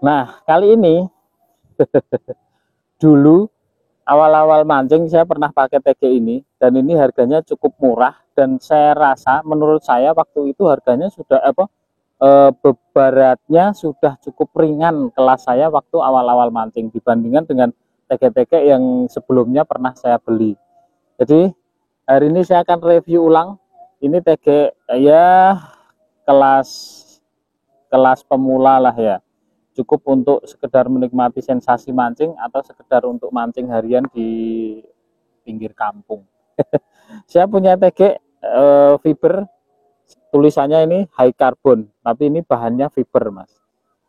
Nah, kali ini dulu awal-awal mancing saya pernah pakai TG ini, dan ini harganya cukup murah, dan saya rasa menurut saya waktu itu harganya sudah bebaratnya sudah cukup ringan kelas saya waktu awal-awal mancing dibandingkan dengan TG-TG yang sebelumnya pernah saya beli. Jadi hari ini saya akan review ulang ini TG ya kelas kelas pemula lah ya, cukup untuk sekedar menikmati sensasi mancing atau sekedar untuk mancing harian di pinggir kampung. Saya punya TG fiber, tulisannya ini high carbon, tapi ini bahannya fiber mas.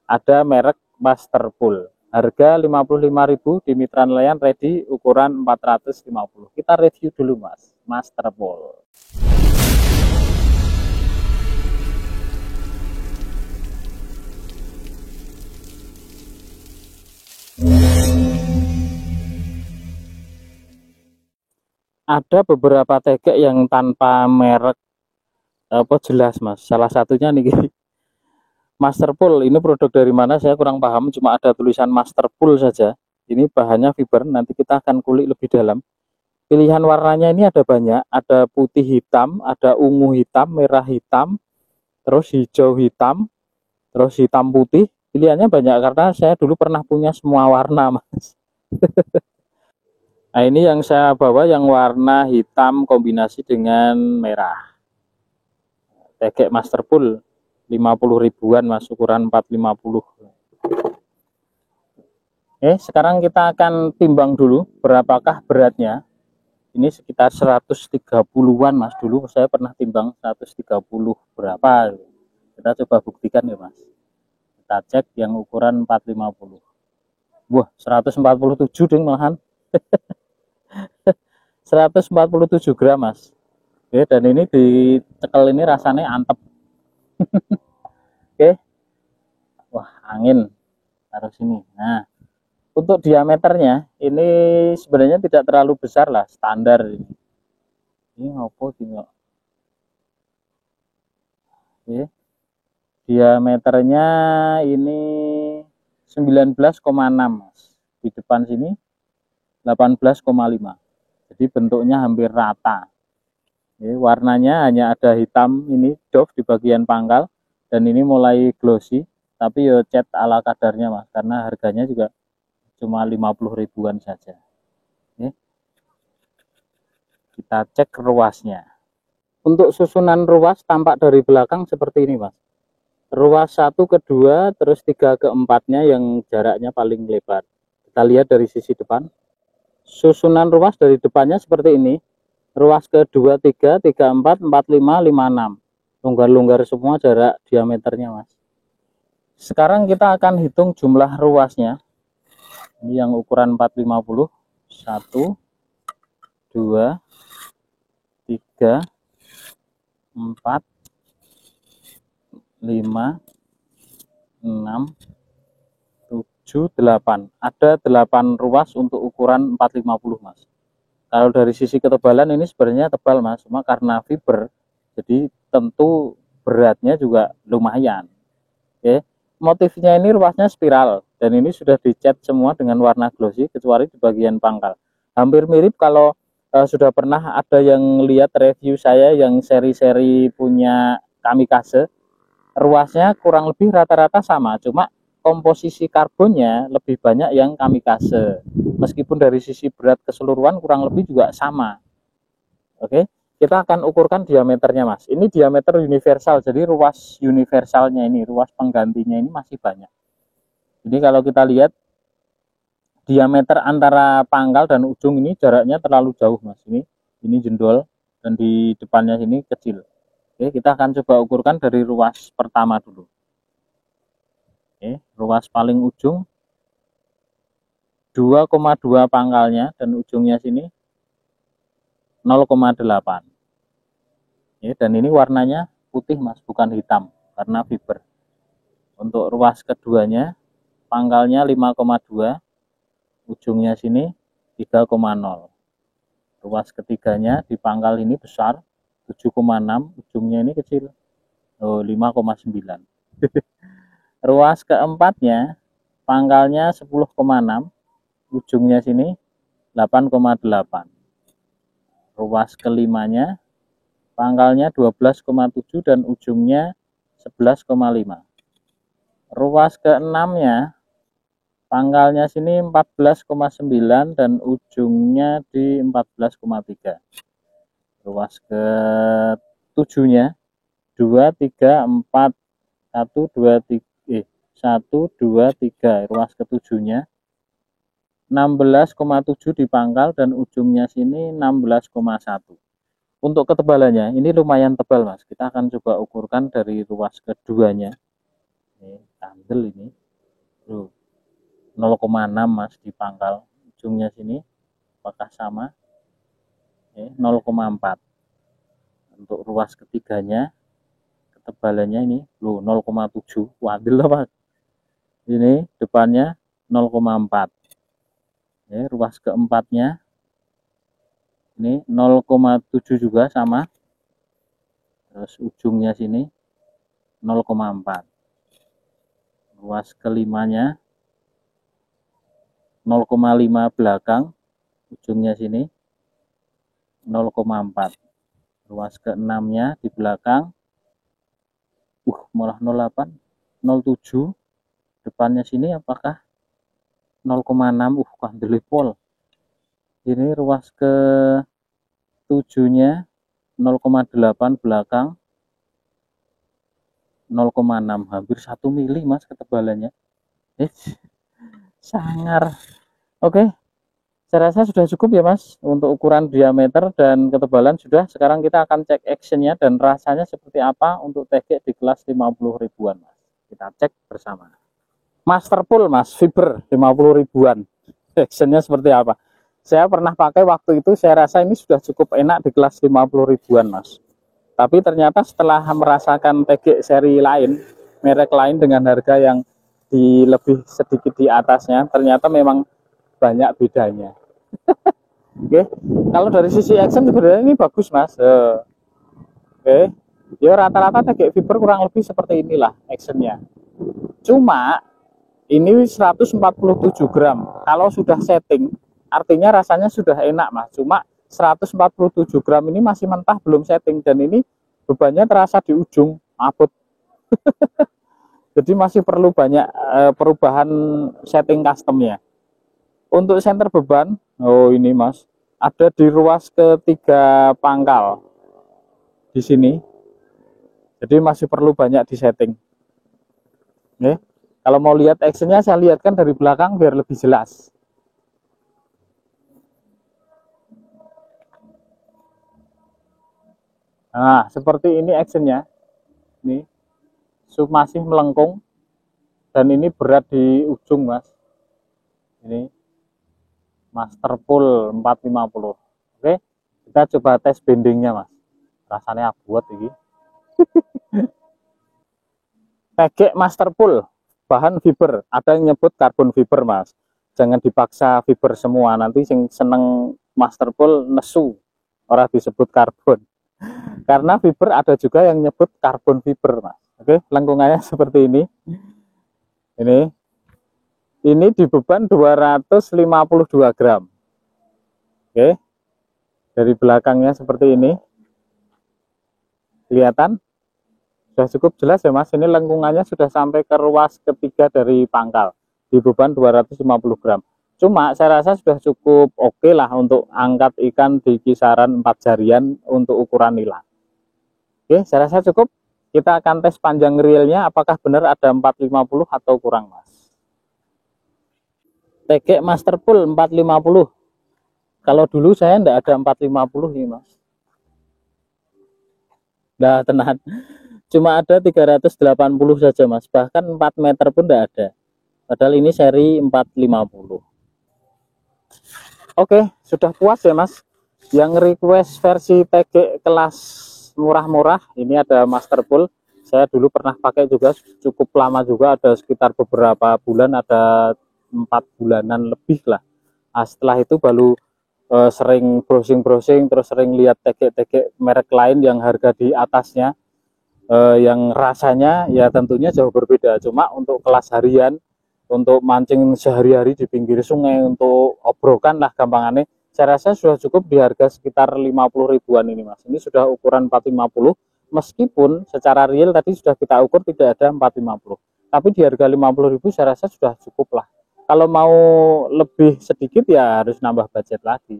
Ada merek Masterpool, harga 55.000 di Mitra Nelayan ready, ukuran 450. Kita review dulu mas, Masterpool. Ada beberapa TG yang tanpa merek jelas mas. Salah satunya nih Masterpool. Ini produk dari mana saya kurang paham, cuma ada tulisan Masterpool saja. Ini bahannya fiber, nanti kita akan kulik lebih dalam. Pilihan warnanya ini ada banyak, ada putih hitam, ada ungu hitam, merah hitam, terus hijau hitam, terus hitam putih. Pilihannya banyak karena saya dulu pernah punya semua warna mas. Nah ini yang saya bawa yang warna hitam kombinasi dengan merah. Tegek Masterpool 50 ribuan mas, ukuran 450. Sekarang kita akan timbang dulu berapakah beratnya. Ini sekitar 130-an mas, dulu saya pernah timbang 130 berapa. Kita coba buktikan ya mas. Kita cek yang ukuran 450. Wah 147 ding malahan. 147 gram mas. Oke, dan ini dicekel ini rasanya antep. Oke, wah angin taruh sini. Nah untuk diameternya ini sebenarnya tidak terlalu besar lah, standar ini ngopo gini. Oke, diameternya ini 19,6 mas, di depan sini 18,5, jadi bentuknya hampir rata. Oke, warnanya hanya ada hitam ini doff di bagian pangkal, dan ini mulai glossy, tapi yo cat ala kadarnya mas, karena harganya juga cuma 50 ribuan saja. Oke, kita cek ruasnya. Untuk susunan ruas tampak dari belakang seperti ini mas. Ruas 1 ke 2 terus 3 ke 4-nya yang jaraknya paling lebar. Kita lihat dari sisi depan. Susunan ruas dari depannya seperti ini. Ruas ke 2, 3, 3, 4, 4, 5, 5, 6. Longgar-longgar semua jarak diameternya mas. Sekarang kita akan hitung jumlah ruasnya. Ini yang ukuran 450. 1, 2, 3, 4, 5, 6, 7, 8. Ada 8 ruas untuk ukuran 450 mas. Kalau dari sisi ketebalan ini sebenarnya tebal mas, cuma karena fiber jadi tentu beratnya juga lumayan. Oke, motifnya ini ruasnya spiral, dan ini sudah dicat semua dengan warna glossy kecuali di bagian pangkal. Hampir mirip kalau sudah pernah ada yang lihat review saya yang seri-seri punya Kamikaze, ruasnya kurang lebih rata-rata sama, cuma komposisi karbonnya lebih banyak yang Kamikaze. Meskipun dari sisi berat keseluruhan kurang lebih juga sama. Oke, kita akan ukurkan diameternya mas. Ini diameter universal, jadi ruas universalnya ini, ruas penggantinya ini masih banyak. Jadi kalau kita lihat diameter antara pangkal dan ujung ini jaraknya terlalu jauh mas. Ini jendol, dan di depannya sini kecil. Oke, kita akan coba ukurkan dari ruas pertama dulu. Oke, ruas paling ujung 2,2 pangkalnya, dan ujungnya sini 0,8. Ya, dan ini warnanya putih mas, bukan hitam karena fiber. Untuk ruas keduanya pangkalnya 5,2, ujungnya sini 3,0. Ruas ketiganya di pangkal ini besar 7,6, ujungnya ini kecil 5,9. Ruas keempatnya pangkalnya 10,6, ujungnya sini 8,8. Ruas kelimanya pangkalnya 12,7 dan ujungnya 11,5. Ruas keenamnya pangkalnya sini 14,9 dan ujungnya di 14,3. Ruas ketujuhnya 2, 3, 4, 1, 2, 3, 1, 2, 3. Ruas ketujuhnya 16,7 di pangkal dan ujungnya sini 16,1. Untuk ketebalannya ini lumayan tebal mas, kita akan coba ukurkan dari ruas keduanya. Ini kandel ini 0,6 mas di pangkal, ujungnya sini apakah sama? 0,4. Untuk ruas ketiganya ketebalannya ini 0,7, wadil lah mas. Ini depannya 0,4. Ruas keempatnya ini 0,7 juga sama, terus ujungnya sini 0,4. Ruas kelimanya 0,5 belakang, ujungnya sini 0,4. Ruas keenamnya di belakang malah 0,8, 0,7. Depannya sini apakah 0,6? Kandelipol. Ini ruas ke 7-nya 0,8 belakang, 0,6, hampir 1 mili mas ketebalannya. Sangar. Oke, saya rasa sudah cukup ya mas untuk ukuran diameter dan ketebalan sudah. Sekarang kita akan cek actionnya dan rasanya seperti apa untuk tegek di kelas 50 ribuan mas. Kita cek bersama. Masterpool mas, fiber 50 ribuan. Actionnya seperti apa? Saya pernah pakai waktu itu, saya rasa ini sudah cukup enak di kelas 50 ribuan mas. Tapi ternyata setelah merasakan tegek seri lain, merek lain dengan harga yang lebih sedikit di atasnya, ternyata memang banyak bedanya. Oke, kalau dari sisi action sebenarnya ini bagus mas. Oke, ya rata-rata tegek fiber kurang lebih seperti inilah actionnya. Cuma ini 147 gram. Kalau sudah setting, artinya rasanya sudah enak mas. Cuma 147 gram ini masih mentah, belum setting, dan ini bebannya terasa di ujung abot. Jadi masih perlu banyak perubahan setting customnya. Untuk center beban, oh ini mas, ada di ruas ketiga pangkal di sini. Jadi masih perlu banyak di setting. Oke. Kalau mau lihat actionnya, saya lihatkan dari belakang biar lebih jelas. Nah, seperti ini actionnya. Ini sub masih melengkung dan ini berat di ujung mas. Ini Masterpool 450. Oke, kita coba tes bendingnya mas. Rasanya buat ini. Tegek Masterpool bahan fiber, ada yang nyebut karbon fiber mas. Jangan dipaksa fiber semua, nanti yang seneng Masterpool nesu orang disebut karbon. Karena fiber ada juga yang nyebut karbon fiber mas. Oke, lengkungannya seperti ini. Ini di beban 252 gram. Oke, dari belakangnya seperti ini. Kelihatan? Sudah cukup jelas ya mas, ini lengkungannya sudah sampai ke ruas ketiga dari pangkal di beban 250 gram. Cuma saya rasa sudah cukup oke lah untuk angkat ikan di kisaran 4 jarian untuk ukuran nila. Oke, saya rasa cukup. Kita akan tes panjang reelnya apakah benar ada 450 atau kurang mas. Tegek Masterpool 450. Kalau dulu saya enggak ada 450 ini mas. Nah tenan, cuma ada 380 saja mas, bahkan 4 meter pun tidak ada, padahal ini seri 450. Oke, sudah puas ya mas yang request versi tegek kelas murah-murah. Ini ada Masterpool, saya dulu pernah pakai juga cukup lama juga, ada sekitar beberapa bulan, ada 4 bulanan lebih lah. Nah, setelah itu baru sering browsing-browsing, terus sering lihat tegek-tegek merek lain yang harga di atasnya, yang rasanya ya tentunya jauh berbeda. Cuma untuk kelas harian untuk mancing sehari-hari di pinggir sungai, untuk obrokan lah gampangannya, saya rasa sudah cukup di harga sekitar 50 ribuan ini Mas. Ini sudah ukuran 450, meskipun secara real tadi sudah kita ukur tidak ada 450, tapi di harga 50.000 saya rasa sudah cukup lah. Kalau mau lebih sedikit ya harus nambah budget lagi.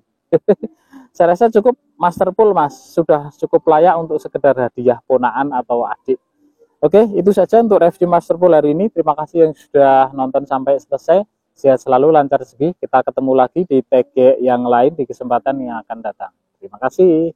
Saya rasa cukup masterful Mas, sudah cukup layak untuk sekedar hadiah ponaan atau adik. Oke, itu saja untuk review masterful hari ini. Terima kasih yang sudah nonton sampai selesai. Sehat selalu, lancar rezeki. Kita ketemu lagi di TG yang lain di kesempatan yang akan datang. Terima kasih.